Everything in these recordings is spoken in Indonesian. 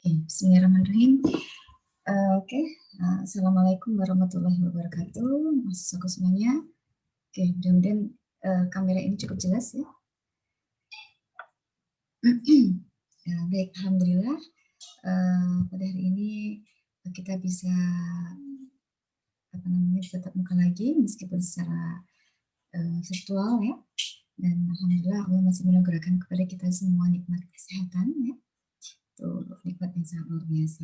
Bismillahirrahmanirrahim. Assalamualaikum warahmatullahi wabarakatuh, mahasiswaku semuanya. Mudah-mudahan kamera ini cukup jelas ya. Baik, alhamdulillah. Pada hari ini kita bisa tatap muka lagi meskipun secara virtual ya. Dan alhamdulillah Allah masih menganugerahkan kepada kita semua nikmat kesehatan ya. Itu nikmat yang sangat luar biasa.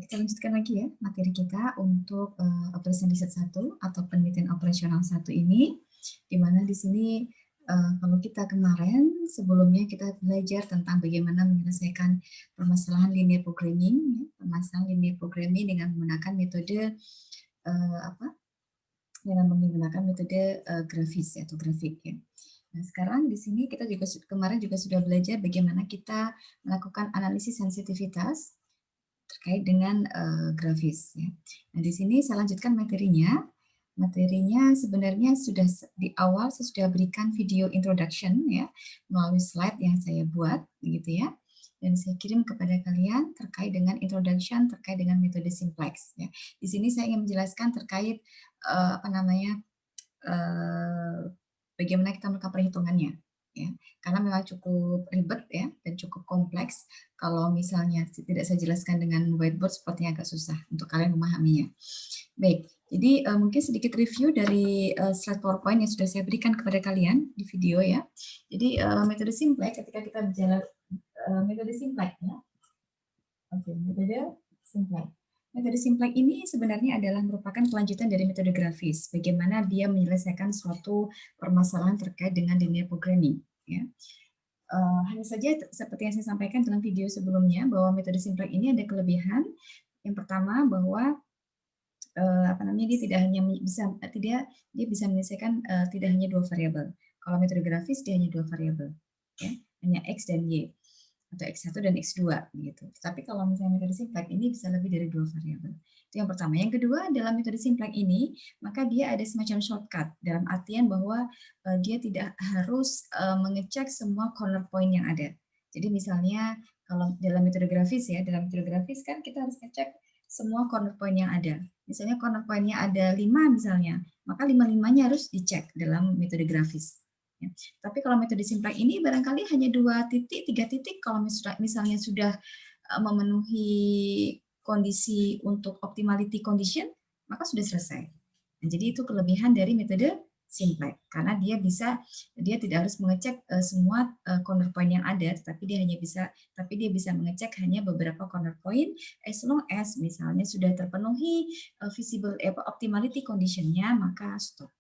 Kita lanjutkan lagi ya materi kita untuk operation riset 1 atau penelitian operasional 1 ini, di mana di sini kalau kita kemarin sebelumnya kita belajar tentang bagaimana menyelesaikan permasalahan linear programming, ya, permasalahan linear programming dengan menggunakan metode grafis ya, atau grafik ya. Nah, sekarang di sini kita juga kemarin juga sudah belajar bagaimana kita melakukan analisis sensitivitas terkait dengan grafis ya. Nah, di sini saya lanjutkan materinya. Materinya sebenarnya sudah di awal saya sudah berikan video introduction ya melalui slide yang saya buat begitu ya. Dan saya kirim kepada kalian terkait dengan introduction terkait dengan metode simplex ya. Di sini saya ingin menjelaskan terkait bagaimana kita melakukan perhitungannya ya, karena memang cukup ribet ya dan cukup kompleks. Kalau misalnya tidak saya jelaskan dengan whiteboard sepertinya agak susah untuk kalian memahaminya. Baik, jadi mungkin sedikit review dari slide PowerPoint yang sudah saya berikan kepada kalian di video ya. Jadi metode simplex ketika kita berjalan metode simplex ya. Oke, metode simplex. Metode simplex ini sebenarnya adalah merupakan kelanjutan dari metode grafis. Bagaimana dia menyelesaikan suatu permasalahan terkait dengan linear programming. Ya. Hanya saja seperti yang saya sampaikan dalam video sebelumnya bahwa metode simplex ini ada kelebihan. Yang pertama bahwa dia tidak hanya bisa menyelesaikan tidak hanya dua variabel. Kalau metode grafis dia hanya dua variabel, ya, hanya x dan y atau x1 dan x2 gitu. Tapi kalau misalnya metode simplex ini bisa lebih dari dua variabel. Itu yang pertama. Yang kedua, dalam metode simplex ini maka dia ada semacam shortcut dalam artian bahwa dia tidak harus mengecek semua corner point yang ada. Jadi misalnya kalau dalam metode grafis ya, dalam metode grafis kan kita harus ngecek semua corner point yang ada. Misalnya corner point-nya ada 5 misalnya, maka 5-5-nya harus dicek dalam metode grafis. Ya. Tapi kalau metode simplex ini barangkali hanya 2 titik, 3 titik, kalau misalnya sudah memenuhi kondisi untuk optimality condition, maka sudah selesai. Nah, jadi itu kelebihan dari metode simplex, karena dia tidak harus mengecek semua corner point yang ada, tapi dia bisa mengecek hanya beberapa corner point as long as misalnya sudah terpenuhi visible optimality condition-nya, maka stop.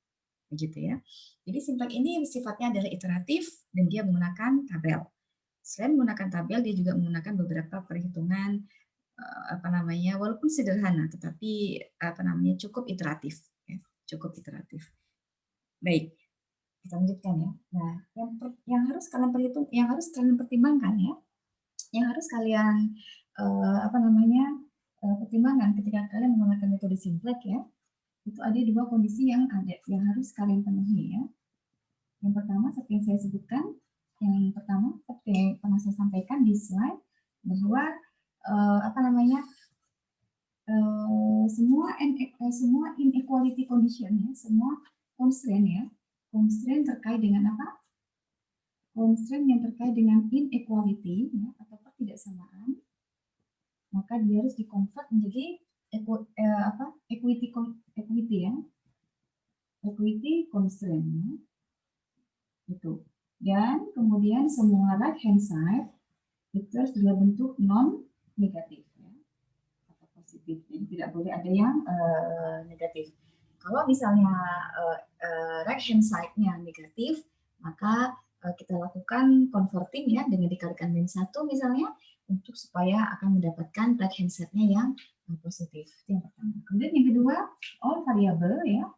Begitu ya. Jadi simplex ini sifatnya adalah iteratif dan dia menggunakan tabel. Selain menggunakan tabel, dia juga menggunakan beberapa perhitungan walaupun sederhana tetapi cukup iteratif ya, cukup iteratif. Baik, kita lanjutkan ya. Nah, yang harus kalian pertimbangkan ya, yang harus kalian pertimbangkan ketika kalian menggunakan metode simplex ya, itu ada dua kondisi yang harus kalian penuhi ya. Yang pertama seperti yang saya sebutkan, seperti yang pernah saya sampaikan di slide bahwa semua inequality condition ya, semua constraint ya, constraint terkait dengan apa? Constraint yang terkait dengan inequality ya, atau ketidaksamaan, maka dia harus di-convert menjadi equity ya, equity constraint ya. Itu. Dan kemudian semua right hand side itu harus dalam bentuk non negatif ya, atau positif. Jadi tidak boleh ada yang negatif. Kalau misalnya right hand side-nya negatif, maka kita lakukan converting ya dengan dikalikan min 1 misalnya untuk supaya akan mendapatkan right hand side-nya yang positif. Itu yang pertama. Kemudian yang kedua, all variable ya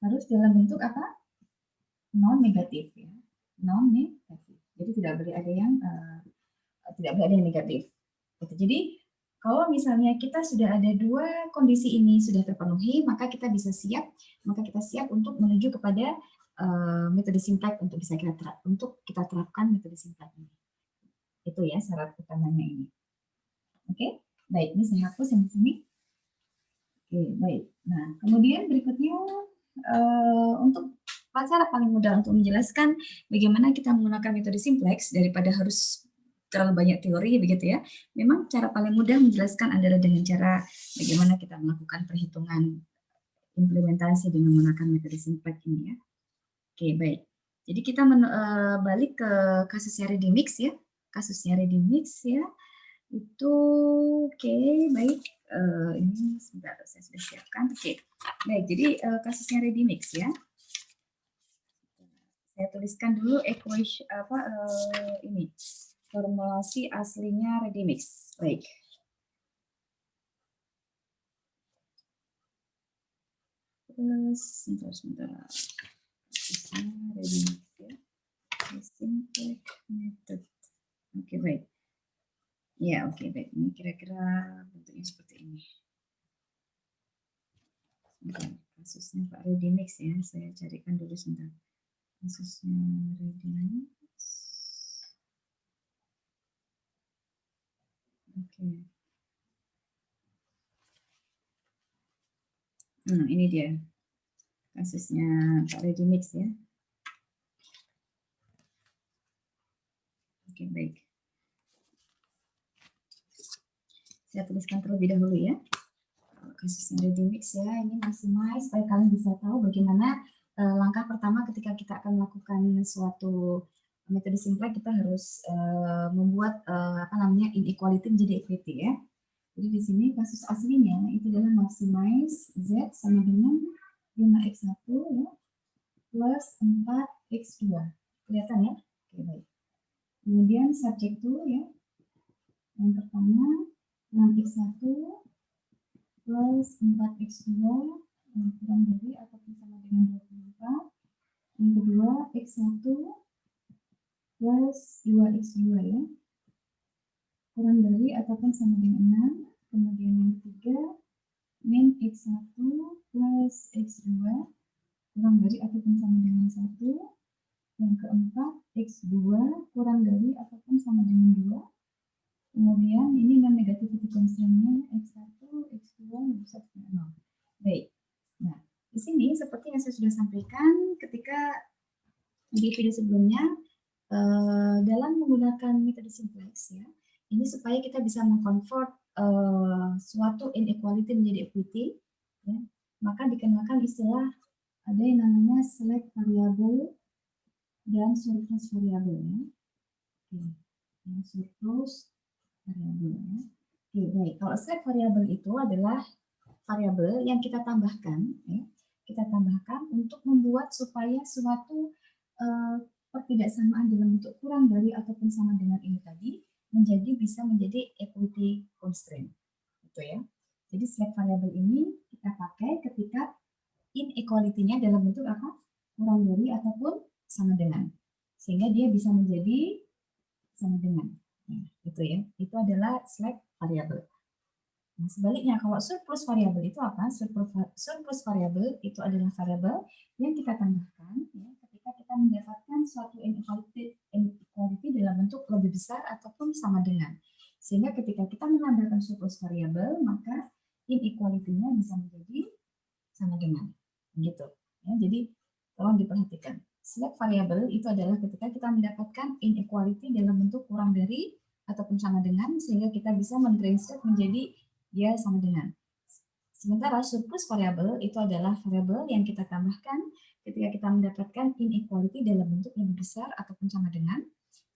harus dalam bentuk apa? Non negatif ya. Non negatif. Jadi tidak boleh ada yang negatif. Gitu. Jadi kalau misalnya kita sudah ada dua kondisi ini sudah terpenuhi, maka kita siap untuk menuju kepada metode simplex untuk kita terapkan metode simplex ini. Itu ya syarat utamanya ini. Oke, baik. Ini saya hapus yang di sini. Oke, baik. Nah, kemudian berikutnya untuk cara paling mudah untuk menjelaskan bagaimana kita menggunakan metode simplex daripada harus terlalu banyak teori begitu ya. Memang cara paling mudah menjelaskan adalah dengan cara bagaimana kita melakukan perhitungan implementasi dengan menggunakan metode simplex ini ya. Oke, baik. Jadi kita balik ke kasusnya Redimix ya. Kasusnya Redimix ya. Itu oke, baik. Ini sebentar saya sudah siapkan. Oke. Baik, jadi kasusnya Redimix ya. Saya tuliskan dulu equation ini formulasi aslinya Redimix. Baik. Terus sebentar. Kasusnya Redimix ya. Simplex method. Oke, baik. Ya, oke, baik. Ini kira-kira bentuknya seperti ini. Kasusnya Pak Redimix ya, saya carikan dulu sebentar. Kasusnya Redimix. Oke. Ini dia kasusnya Pak Redimix ya. Oke, baik. Saya tuliskan terlebih dahulu ya. Kasusnya Redimix ya, ini maximize supaya kalian bisa tahu bagaimana langkah pertama ketika kita akan melakukan suatu metode simplex, kita harus membuat inequality menjadi equity ya. Jadi di sini kasus aslinya itu adalah maximize Z sama dengan 5x1 ya, plus 4x2. Kelihatan ya? Oke, baik. Kemudian subjek 2 ya. Yang pertama 6x1 plus 4x2 kurang dari ataupun sama dengan 24. Yang kedua x1 plus 2x2 ya. Kurang dari ataupun sama dengan 6. Kemudian yang ketiga min x1 plus x2 kurang dari ataupun sama dengan 1. Yang keempat x2 kurang dari ataupun sama dengan 2. Kemudian ini non-negativity constraint-nya x1, x2 bisa 0. Baik. Nah, di sini seperti yang saya sudah sampaikan ketika di video sebelumnya, dalam menggunakan metode simplex ya, ini supaya kita bisa mengconvert suatu inequality menjadi equity, ya, maka dikenakan istilah ada yang namanya select variable dan surplus variable ya. Oke, yang surplus variable ya. Oke, baik. Kalau select variable itu adalah variabel yang kita tambahkan, ya, kita tambahkan untuk membuat supaya suatu pertidaksamaan dalam bentuk kurang dari ataupun sama dengan ini tadi bisa menjadi equity constraint, gitu ya. Jadi select variable ini kita pakai ketika inequality-nya dalam bentuk apa? Kurang dari ataupun sama dengan, sehingga dia bisa menjadi sama dengan. Nah, itu ya. Itu adalah select variable. Nah, sebaliknya kalau surplus variabel itu apa? Surplus variabel itu adalah variabel yang kita tambahkan ya, ketika kita mendapatkan suatu inequality dalam bentuk lebih besar ataupun sama dengan. Sehingga ketika kita menambahkan surplus variabel, maka inequality-nya bisa menjadi sama dengan. Gitu. Ya, jadi tolong diperhatikan. Select variabel itu adalah ketika kita mendapatkan inequality dalam bentuk kurang dari ataupun sama dengan, sehingga kita bisa mentranslate menjadi dia sama dengan. Sementara surplus variabel itu adalah variabel yang kita tambahkan ketika kita mendapatkan inequality dalam bentuk yang besar ataupun sama dengan,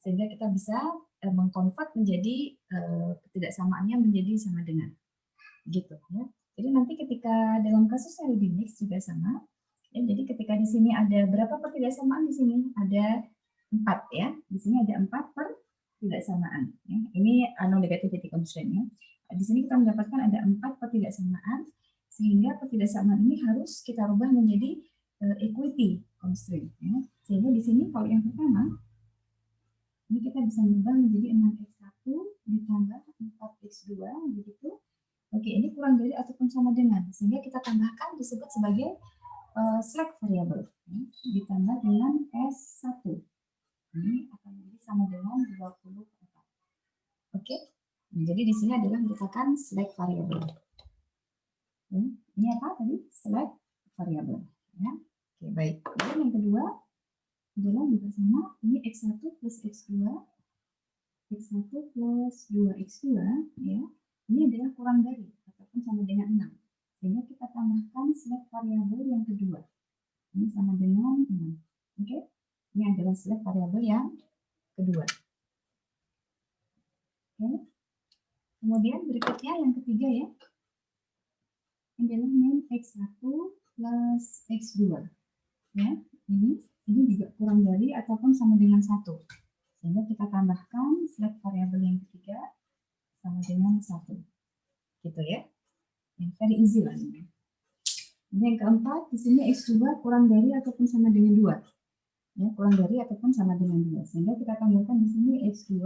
sehingga kita bisa mengkonvert menjadi ketidaksamaannya menjadi sama dengan. Gitu ya. Jadi nanti ketika dalam kasus Redimix juga sama. Ya, jadi ketika di sini ada berapa pertidaksamaan di sini? Ada 4 ya. Di sini ada 4 pertidaksamaan. Ya. Ini non-negativity constraint ya. Di sini kita mendapatkan ada 4 pertidaksamaan, sehingga pertidaksamaan ini harus kita rubah menjadi equity constraint. Ya. Sehingga di sini kalau yang pertama, ini kita bisa merubah menjadi 6x1 ditambah 4x2, begitu. Oke, ini kurang dari ataupun sama dengan, sehingga kita tambahkan disebut sebagai select variable, ya, ditambah dengan S1. Ini akan menjadi sama dengan 24. Oke, Nah, jadi di sini adalah merupakan select variable. Ya, ini apa tadi? Select variable. Ya. Oke, baik. Kemudian yang kedua adalah juga sama, ini X1 plus X2, X1 plus 2X2, ya, ini adalah kurang dari ataupun sama dengan 6. Sehingga kita tambahkan select variable yang kedua. Ini sama dengan 6. Oke, ini adalah select variable yang kedua. Oke. Kemudian berikutnya yang ketiga ya, adalah min X1 plus X2. Ya, ini juga kurang dari ataupun sama dengan 1. Sehingga kita tambahkan select variable yang ketiga sama dengan 1. Gitu ya. Yang very easy lah ini. Yang keempat, di sini X2 kurang dari ataupun sama dengan 2. Ya, kurang dari ataupun sama dengan 2. Sehingga kita tambahkan di sini X2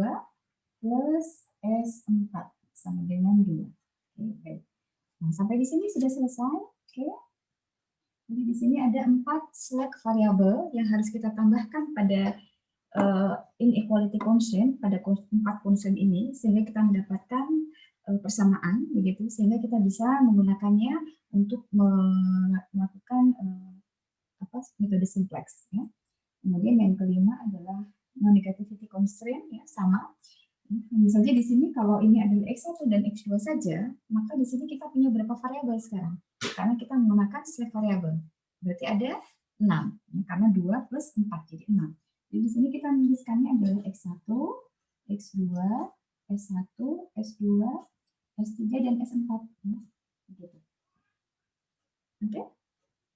plus S4 sama dengan 2. Oke. Nah, sampai di sini sudah selesai. Oke. Jadi di sini ada 4 select variable yang harus kita tambahkan pada inequality constraint, pada 4 constraint ini, sehingga kita mendapatkan persamaan, begitu, sehingga kita bisa menggunakannya untuk melakukan metode simplex. Ya. Kemudian yang kelima adalah non-negativity constraint, ya, sama. Tentu saja di sini kalau ini adalah X1 dan X2 saja, maka di sini kita punya berapa variabel sekarang? Karena kita menggunakan select variable. Berarti ada 6, ya, karena 2 plus 4, jadi 6. Jadi di sini kita menuliskannya adalah X1, X2, S1, S2, S3, dan S4. Ya, begitu. Oke?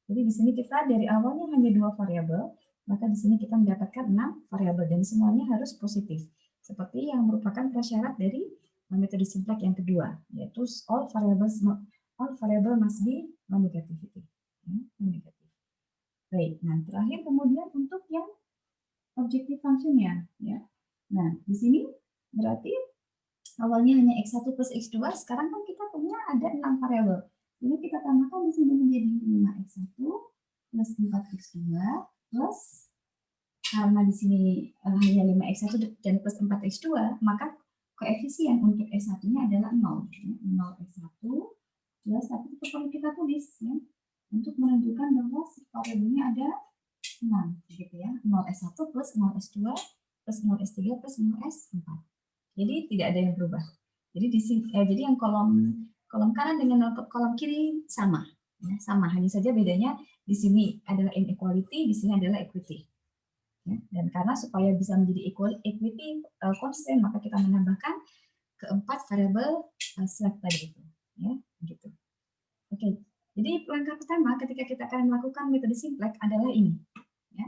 Jadi di sini kita dari awalnya hanya 2 variabel, maka di sini kita mendapatkan 6 variabel dan semuanya harus positif. Seperti yang merupakan prasyarat dari metode simplex yang kedua, yaitu all variable must be non-negativity. Non-negative. Baik, nah terakhir kemudian untuk yang objective function-nya. Ya. Nah, di sini berarti awalnya hanya X1 plus X2, sekarang kan kita punya ada 6 variabel. Ini kita tambahkan di sini menjadi 5X1 plus 4X2 plus, karena di sini hanya 5X1 dan plus 4X2, maka koefisien untuk S1-nya adalah 0. 0X1 plus, tapi itu perlu kita tulis ya, untuk menunjukkan bahwa variabelnya ada 6, gitu ya. 0S1 plus 0S2 plus 0S3 plus 0S4. Jadi tidak ada yang berubah. Jadi di sini, jadi yang kolom kanan dengan kolom kiri sama, ya, sama. Hanya saja bedanya di sini adalah inequality, di sini adalah equity. Ya, dan karena supaya bisa menjadi equity constraint, maka kita menambahkan keempat variabel select tadi itu. Ya, gitu. Oke. Jadi langkah pertama ketika kita akan melakukan metode simplex adalah ini. Ya.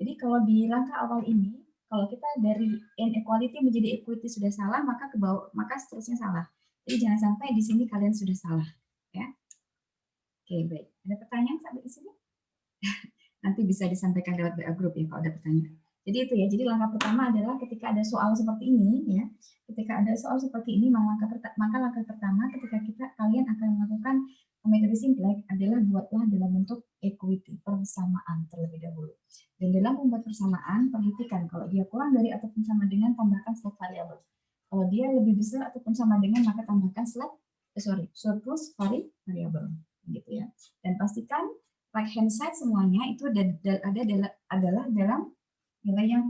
Jadi kalau di langkah awal ini, kalau kita dari inequality menjadi equity sudah salah, maka ke bawah, maka seterusnya salah. Jadi jangan sampai di sini kalian sudah salah. Ya. Oke, baik. Ada pertanyaan sampai di sini? Nanti bisa disampaikan lewat WA group ya kalau ada pertanyaan. Jadi itu ya. Jadi langkah pertama adalah ketika ada soal seperti ini, ya. Ketika ada soal seperti ini, maka langkah pertama ketika kalian akan melakukan metode simplex adalah buatlah dalam bentuk equity, persamaan terlebih dahulu. Dan dalam membuat persamaan, perhatikan kalau dia kurang dari ataupun sama dengan, tambahkan select variable. Kalau dia lebih besar ataupun sama dengan, maka tambahkan surplus variable, gitu ya. Dan pastikan right hand side semuanya itu adalah dalam nilai yang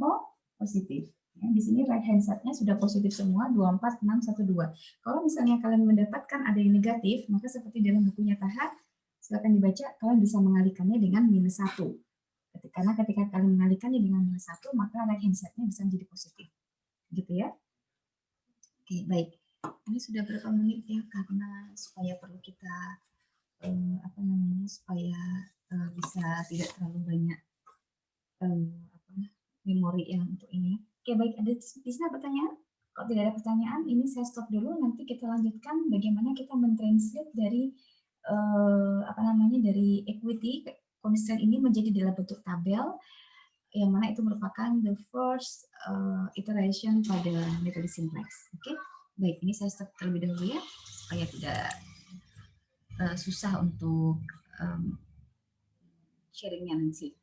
positif. Ya, di sini right hand side-nya sudah positif semua, 24, 6, 1, 2. Kalau misalnya kalian mendapatkan ada yang negatif, maka seperti dalam bukunya Tahat, silakan dibaca, kalian bisa mengalihkannya dengan -1. Karena ketika kalian mengalihkannya dengan -1, maka right hand side-nya bisa menjadi positif. Gitu ya. Oke, baik. Ini sudah berapa menit ya, karena supaya perlu kita supaya bisa tidak terlalu banyak memori yang untuk ini. Oke, baik, ada di sini pertanyaan? Kalau tidak ada pertanyaan, ini saya stop dulu. Nanti kita lanjutkan bagaimana kita mentranslate dari dari equity constraint ini menjadi dalam bentuk tabel, yang mana itu merupakan the first iteration pada metode simplex. Oke, baik, ini saya stop terlebih dahulu ya, supaya tidak susah untuk sharingnya nanti.